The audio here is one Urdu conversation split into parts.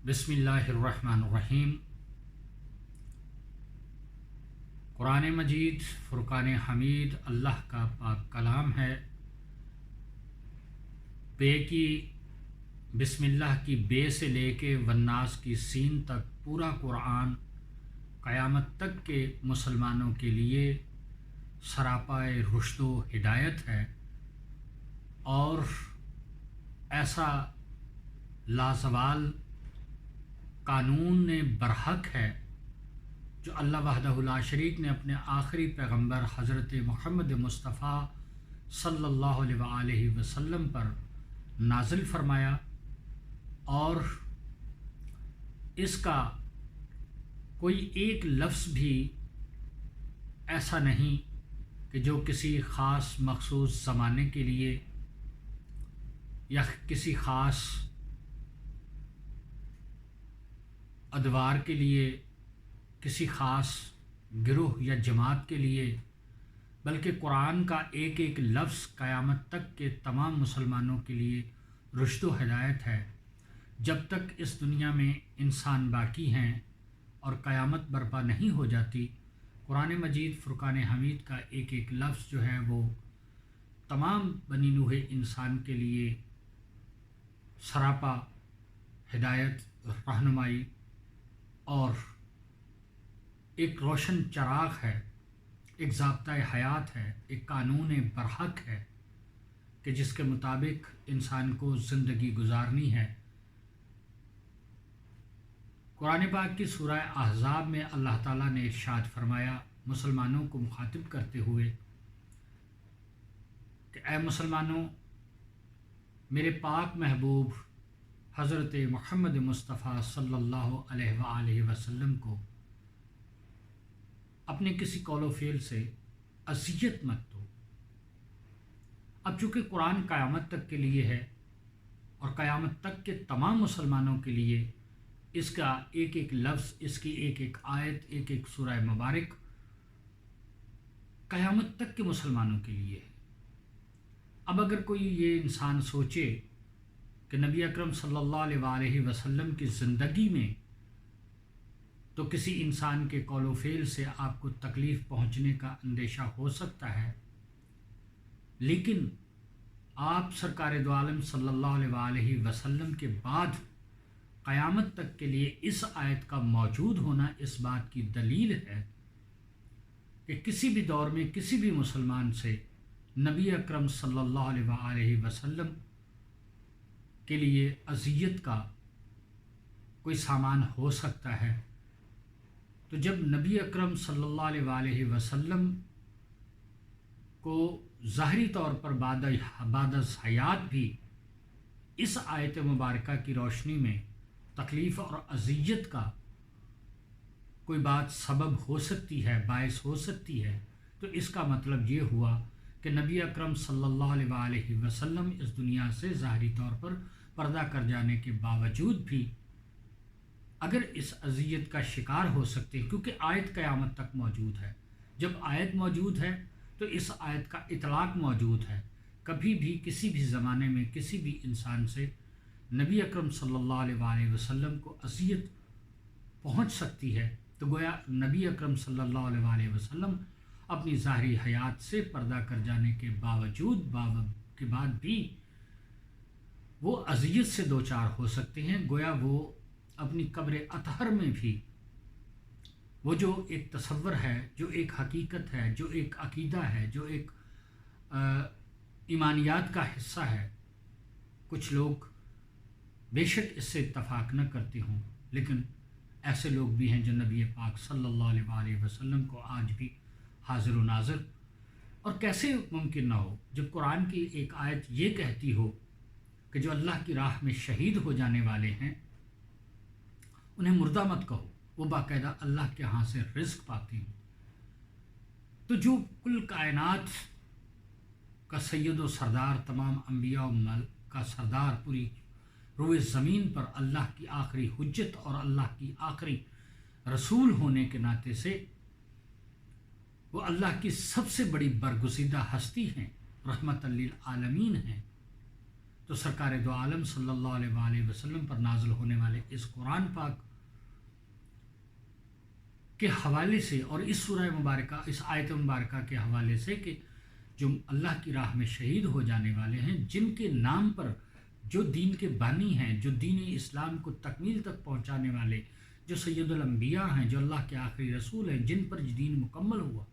بسم اللہ الرحمن الرحیم۔ قرآن مجید فرقان حمید اللہ کا پاک کلام ہے۔ بے کی بسم اللہ کی بے سے لے کے والناس کی سین تک پورا قرآن قیامت تک کے مسلمانوں کے لیے سراپائے رشد و ہدایت ہے، اور ایسا لازوال قانون برحق ہے جو اللہ وحدہ لا شریک نے اپنے آخری پیغمبر حضرت محمد مصطفیٰ صلی اللہ علیہ وآلہ وسلم پر نازل فرمایا، اور اس کا کوئی ایک لفظ بھی ایسا نہیں کہ جو کسی خاص مخصوص زمانے کے لیے یا کسی خاص ادوار کے لیے، کسی خاص گروہ یا جماعت کے لیے، بلکہ قرآن کا ایک ایک لفظ قیامت تک کے تمام مسلمانوں کے لیے رشد و ہدایت ہے۔ جب تک اس دنیا میں انسان باقی ہیں اور قیامت برپا نہیں ہو جاتی، قرآن مجید فرقان حمید کا ایک ایک لفظ جو ہے وہ تمام بنی نوح انسان کے لیے سراپا ہدایت، رہنمائی اور ایک روشن چراغ ہے، ایک ضابطۂ حیات ہے، ایک قانون برحق ہے کہ جس کے مطابق انسان کو زندگی گزارنی ہے۔ قرآن پاک کی سورہ احزاب میں اللہ تعالیٰ نے ارشاد فرمایا مسلمانوں کو مخاطب کرتے ہوئے کہ اے مسلمانوں، میرے پاک محبوب حضرت محمد مصطفیٰ صلی اللہ علیہ وآلہ وسلم کو اپنے کسی قول و فعل سے اذیت مت دو۔ اب چونکہ قرآن قیامت تک کے لیے ہے اور قیامت تک کے تمام مسلمانوں کے لیے اس کا ایک ایک لفظ، اس کی ایک ایک آیت، ایک ایک سورہ مبارک قیامت تک کے مسلمانوں کے لیے ہے۔ اب اگر کوئی یہ انسان سوچے کہ نبی اکرم صلی اللہ علیہ وآلہ وسلم کی زندگی میں تو کسی انسان کے قول و فعل سے آپ کو تکلیف پہنچنے کا اندیشہ ہو سکتا ہے، لیکن آپ سرکار دو عالم صلی اللہ علیہ وآلہ وسلم کے بعد قیامت تک کے لیے اس آیت کا موجود ہونا اس بات کی دلیل ہے کہ کسی بھی دور میں کسی بھی مسلمان سے نبی اکرم صلی اللہ علیہ وآلہ وسلم کے لیے اذیت کا کوئی سامان ہو سکتا ہے۔ تو جب نبی اکرم صلی اللہ علیہ وآلہ وسلم کو ظاہری طور پر بعد از حیات بھی اس آیت مبارکہ کی روشنی میں تکلیف اور اذیت کا کوئی بات سبب ہو سکتی ہے، باعث ہو سکتی ہے، تو اس کا مطلب یہ ہوا کہ نبی اکرم صلی اللہ علیہ وآلہ وسلم اس دنیا سے ظاہری طور پر پردہ کر جانے کے باوجود بھی اگر اس اذیت کا شکار ہو سکتے ہیں، کیونکہ آیت قیامت تک موجود ہے۔ جب آیت موجود ہے تو اس آیت کا اطلاق موجود ہے۔ کبھی بھی کسی بھی زمانے میں کسی بھی انسان سے نبی اکرم صلی اللہ علیہ وآلہ وسلم کو اذیت پہنچ سکتی ہے، تو گویا نبی اکرم صلی اللہ علیہ وآلہ وسلم اپنی ظاہری حیات سے پردہ کر جانے کے باوجود کے بعد بھی وہ اذیت سے دوچار ہو سکتے ہیں۔ گویا وہ اپنی قبر اطہر میں بھی وہ جو ایک تصور ہے، جو ایک حقیقت ہے، جو ایک عقیدہ ہے، جو ایک ایمانیات کا حصہ ہے، کچھ لوگ بے شک اس سے اتفاق نہ کرتے ہوں، لیکن ایسے لوگ بھی ہیں جو نبی پاک صلی اللہ علیہ وآلہ وسلم کو آج بھی حاضر و ناظر، اور کیسے ممکن نہ ہو جب قرآن کی ایک آیت یہ کہتی ہو کہ جو اللہ کی راہ میں شہید ہو جانے والے ہیں انہیں مردہ مت کہو، وہ باقاعدہ اللہ کے ہاں سے رزق پاتے ہیں۔ تو جو کل کائنات کا سید و سردار، تمام انبیاء و مل کا سردار، پوری روئے زمین پر اللہ کی آخری حجت اور اللہ کی آخری رسول ہونے کے ناطے سے وہ اللہ کی سب سے بڑی برگزیدہ ہستی ہیں، رحمت للعالمین ہیں، تو سرکار دو عالم صلی اللہ علیہ وآلہ وسلم پر نازل ہونے والے اس قرآن پاک کے حوالے سے اور اس سورہ مبارکہ، اس آیت مبارکہ کے حوالے سے کہ جو اللہ کی راہ میں شہید ہو جانے والے ہیں، جن کے نام پر جو دین کے بانی ہیں، جو دین اسلام کو تکمیل تک پہنچانے والے، جو سید الانبیاء ہیں، جو اللہ کے آخری رسول ہیں، جن پر دین مکمل ہوا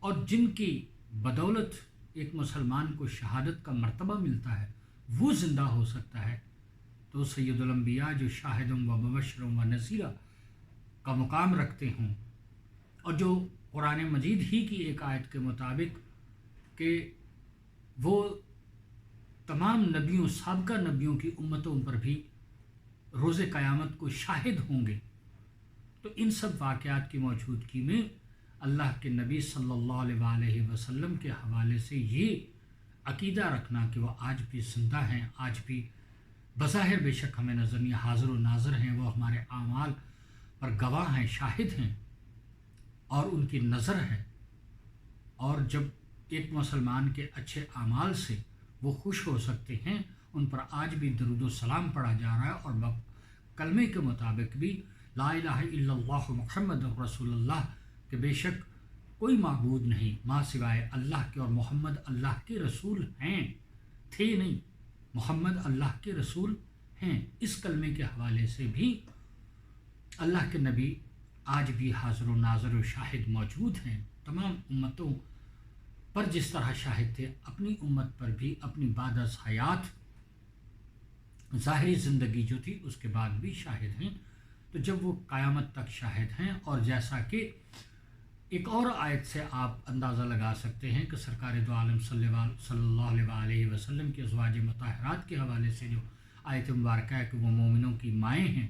اور جن کی بدولت ایک مسلمان کو شہادت کا مرتبہ ملتا ہے، وہ زندہ ہو سکتا ہے، تو سید الانبیاء جو شاہد و مبشر و نذیر کا مقام رکھتے ہوں، اور جو قرآن مجید ہی کی ایک آیت کے مطابق کہ وہ تمام نبیوں، سابقہ نبیوں کی امتوں پر بھی روز قیامت کو شاہد ہوں گے، تو ان سب واقعات کی موجودگی میں اللہ کے نبی صلی اللہ علیہ وآلہ وسلم کے حوالے سے یہ عقیدہ رکھنا کہ وہ آج بھی زندہ ہیں، آج بھی بظاہر بے شک ہمیں نظر نہیں، حاضر و ناظر ہیں، وہ ہمارے اعمال پر گواہ ہیں، شاہد ہیں اور ان کی نظر ہے، اور جب ایک مسلمان کے اچھے اعمال سے وہ خوش ہو سکتے ہیں، ان پر آج بھی درود و سلام پڑھا جا رہا ہے، اور کلمے کے مطابق بھی لا الہ الا اللہ محمد رسول اللہ کہ بے شک کوئی معبود نہیں ماں سوائے اللہ کے، اور محمد اللہ کے رسول ہیں، تھے نہیں، محمد اللہ کے رسول ہیں، اس کلمے کے حوالے سے بھی اللہ کے نبی آج بھی حاضر و ناظر و شاہد موجود ہیں، تمام امتوں پر جس طرح شاہد تھے، اپنی امت پر بھی اپنی بعد از حیات ظاہری زندگی جو تھی اس کے بعد بھی شاہد ہیں، تو جب وہ قیامت تک شاہد ہیں، اور جیسا کہ ایک اور آیت سے آپ اندازہ لگا سکتے ہیں کہ سرکار دو عالم صلی اللہ علیہ وآلہ وسلم کے ازواج مطہرات کے حوالے سے جو آیت مبارکہ ہے کہ وہ مومنوں کی مائیں ہیں،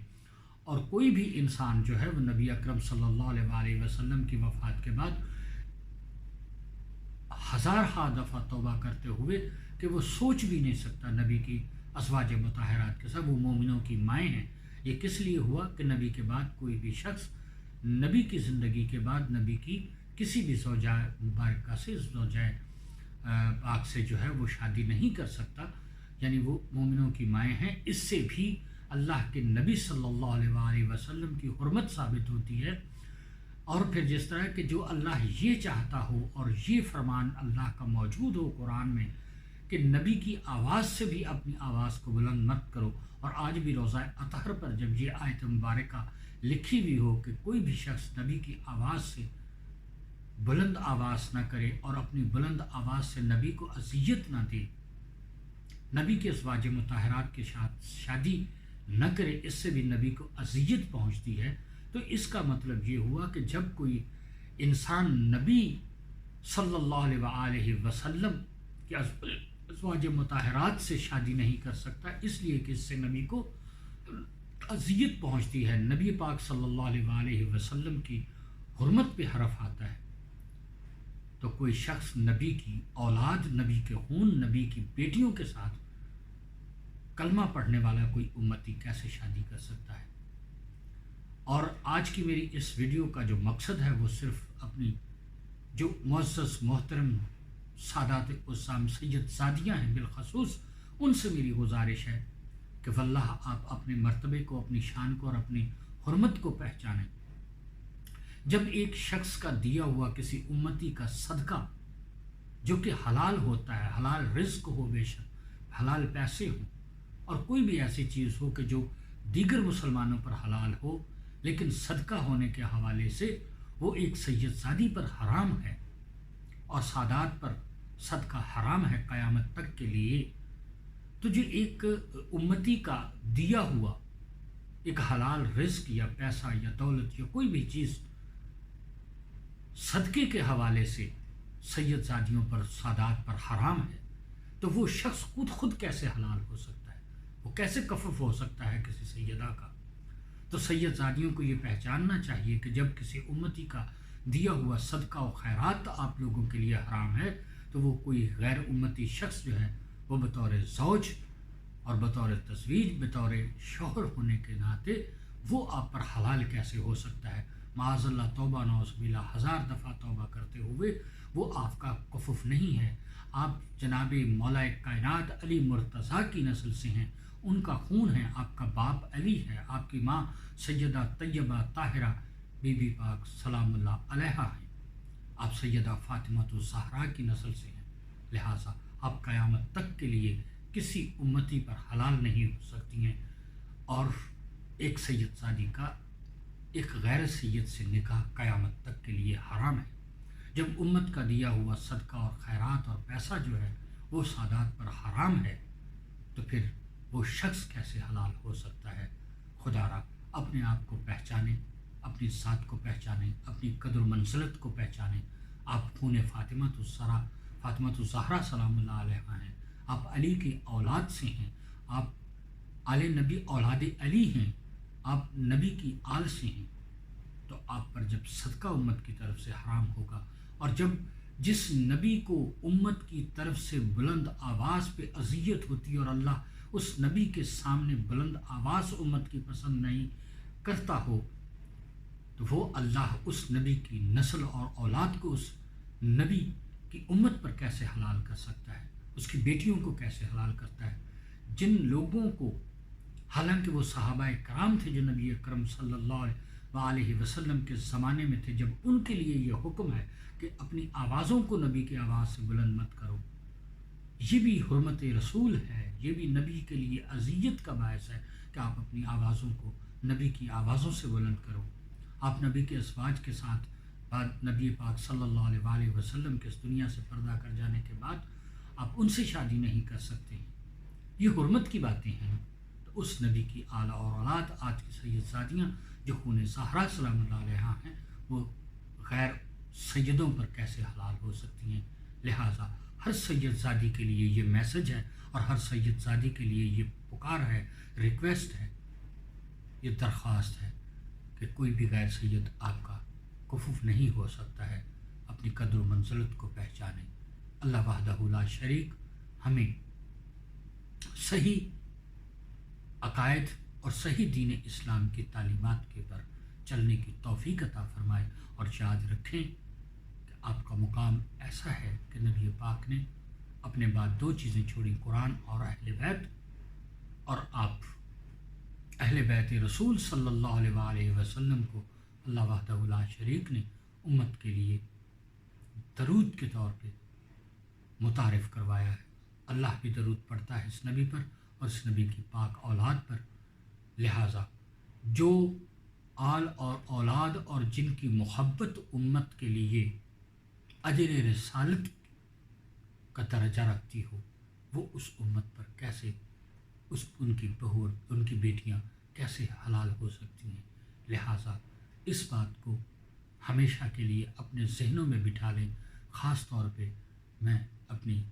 اور کوئی بھی انسان جو ہے وہ نبی اکرم صلی اللہ علیہ وآلہ وسلم کی وفات کے بعد ہزارہا دفعہ توبہ کرتے ہوئے کہ وہ سوچ بھی نہیں سکتا نبی کی ازواج مطہرات کے ساتھ وہ مومنوں کی مائیں ہیں۔ یہ کس لیے ہوا کہ نبی کے بعد کوئی بھی شخص نبی کی زندگی کے بعد نبی کی کسی بھی زوجہ مبارکہ سے، زوجہ پاک سے جو ہے وہ شادی نہیں کر سکتا، یعنی وہ مومنوں کی مائیں ہیں۔ اس سے بھی اللہ کے نبی صلی اللہ علیہ وآلہ وسلم کی حرمت ثابت ہوتی ہے، اور پھر جس طرح کہ جو اللہ یہ چاہتا ہو اور یہ فرمان اللہ کا موجود ہو قرآن میں کہ نبی کی آواز سے بھی اپنی آواز کو بلند مت کرو، اور آج بھی روزہ اطہر پر جب یہ آیت مبارکہ لکھی بھی ہو کہ کوئی بھی شخص نبی کی آواز سے بلند آواز نہ کرے اور اپنی بلند آواز سے نبی کو اذیت نہ دے، نبی کے ازواج مطہرات کے ساتھ شادی نہ کرے، اس سے بھی نبی کو اذیت پہنچتی ہے، تو اس کا مطلب یہ ہوا کہ جب کوئی انسان نبی صلی اللہ علیہ وآلہ وسلم کے ازواج مطہرات سے شادی نہیں کر سکتا، اس لیے کہ اس سے نبی کو اذیت پہنچتی ہے، نبی پاک صلی اللہ علیہ وآلہ وسلم کی حرمت پہ حرف آتا ہے، تو کوئی شخص نبی کی اولاد، نبی کے خون، نبی کی بیٹیوں کے ساتھ کلمہ پڑھنے والا کوئی امتی کیسے شادی کر سکتا ہے؟ اور آج کی میری اس ویڈیو کا جو مقصد ہے وہ صرف اپنی جو معزز محترم سادات عظام سید زادیاں ہیں بالخصوص، ان سے میری گزارش ہے کہ واللہ آپ اپنے مرتبے کو، اپنی شان کو اور اپنی حرمت کو پہچانیں۔ جب ایک شخص کا دیا ہوا کسی امتی کا صدقہ جو کہ حلال ہوتا ہے، حلال رزق ہو، بے شک حلال پیسے ہوں، اور کوئی بھی ایسی چیز ہو کہ جو دیگر مسلمانوں پر حلال ہو لیکن صدقہ ہونے کے حوالے سے وہ ایک سید زادی پر حرام ہے اور سادات پر صدقہ حرام ہے قیامت تک کے لیے، تو جو ایک امتی کا دیا ہوا ایک حلال رزق یا پیسہ یا دولت یا کوئی بھی چیز صدقے کے حوالے سے سید زادیوں پر، سادات پر حرام ہے، تو وہ شخص خود کیسے حلال ہو سکتا ہے؟ وہ کیسے کفف ہو سکتا ہے کسی سیدہ کا؟ تو سید زادیوں کو یہ پہچاننا چاہیے کہ جب کسی امتی کا دیا ہوا صدقہ و خیرات آپ لوگوں کے لیے حرام ہے، تو وہ کوئی غیر امتی شخص جو ہے وہ بطور زوج اور بطور تزویج، بطور شوہر ہونے کے ناطے وہ آپ پر حلال کیسے ہو سکتا ہے؟ معاذ اللہ توبہ نعوذ باللہ 1000 دفعہ توبہ کرتے ہوئے وہ آپ کا کفف نہیں ہے۔ آپ جناب مولا کائنات علی مرتضیٰ کی نسل سے ہیں، ان کا خون ہے، آپ کا باپ علی ہے، آپ کی ماں سیدہ طیبہ طاہرہ بی بی پاک سلام اللہ علیہا ہیں، آپ سیدہ فاطمہ الزہرا کی نسل سے ہیں، لہٰذا آپ قیامت تک کے لیے کسی امتی پر حلال نہیں ہو سکتی ہیں۔ اور ایک سید زادی کا ایک غیر سید سے نکاح قیامت تک کے لیے حرام ہے۔ جب امت کا دیا ہوا صدقہ اور خیرات اور پیسہ جو ہے وہ سادات پر حرام ہے تو پھر وہ شخص کیسے حلال ہو سکتا ہے؟ خدا را اپنے آپ کو پہچانیں، اپنی ذات کو پہچانیں، اپنی قدر و منزلت کو پہچانیں۔ آپ خون فاطمہ الزہرا سلام اللہ علیہا ہیں، آپ علی کی اولاد سے ہیں، آپ آل نبی اولاد علی ہیں، آپ نبی کی آل سے ہیں، تو آپ پر جب صدقہ امت کی طرف سے حرام ہوگا، اور جب جس نبی کو امت کی طرف سے بلند آواز پہ اذیت ہوتی ہے اور اللہ اس نبی کے سامنے بلند آواز امت کی پسند نہیں کرتا ہو، تو وہ اللہ اس نبی کی نسل اور اولاد کو اس نبی کی امت پر کیسے حلال کر سکتا ہے؟ اس کی بیٹیوں کو کیسے حلال کرتا ہے؟ جن لوگوں کو، حالانکہ وہ صحابہ کرام تھے جو نبی اکرم صلی اللہ علیہ وسلم کے زمانے میں تھے، جب ان کے لیے یہ حکم ہے کہ اپنی آوازوں کو نبی کی آواز سے بلند مت کرو، یہ بھی حرمت رسول ہے، یہ بھی نبی کے لیے اذیت کا باعث ہے کہ آپ اپنی آوازوں کو نبی کی آوازوں سے بلند کرو۔ آپ نبی کے ازواج کے ساتھ بعد نبی پاک صلی اللہ علیہ وسلم کے اس دنیا سے پردہ کر جانے کے بعد آپ ان سے شادی نہیں کر سکتے ہیں، یہ حرمت کی باتیں ہیں۔ تو اس نبی کی آل اور اولاد آج کی سید زادیاں جو خون زہرا سلام اللہ علیہا ہیں، وہ غیر سیدوں پر کیسے حلال ہو سکتی ہیں؟ لہٰذا ہر سید زادی کے لیے یہ میسج ہے، اور ہر سید زادی کے لیے یہ پکار ہے، ریکویسٹ ہے، یہ درخواست ہے کہ کوئی بھی غیر سید آپ کا کفف نہیں ہو سکتا ہے۔ اپنی قدر و منزلت کو پہچانیں۔ اللہ وحدہ لا شریک ہمیں صحیح عقائد اور صحیح دین اسلام کی تعلیمات کے پر چلنے کی توفیق عطا فرمائے، اور یاد رکھیں کہ آپ کا مقام ایسا ہے کہ نبی پاک نے اپنے بعد 2 چیزیں چھوڑیں، قرآن اور اہل بیت، اور آپ اہل بیت رسول صلی اللہ علیہ وسلم کو اللہ وحدہ لا شریک نے امت کے لیے درود کے طور پہ متعارف کروایا ہے۔ اللہ بھی درود پڑھتا ہے اس نبی پر اور اس نبی کی پاک اولاد پر، لہٰذا جو آل اور اولاد اور جن کی محبت امت کے لیے اجر رسالت کا درجہ رکھتی ہو، وہ اس امت پر کیسے ان کی بہو، ان کی بیٹیاں کیسے حلال ہو سکتی ہیں؟ لہٰذا اس بات کو ہمیشہ کے لیے اپنے ذہنوں میں بٹھا لیں۔ خاص طور پہ میں اپنی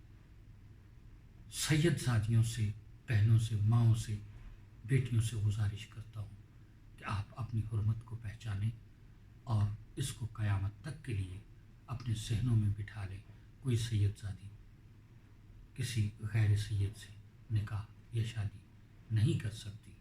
سید زادیوں سے، بہنوں سے، ماؤں سے، بیٹیوں سے گزارش کرتا ہوں کہ آپ اپنی حرمت کو پہچانیں اور اس کو قیامت تک کے لیے اپنے ذہنوں میں بٹھا لیں۔ کوئی سید زادی کسی غیر سید سے نکاح یا شادی نہیں کر سکتی۔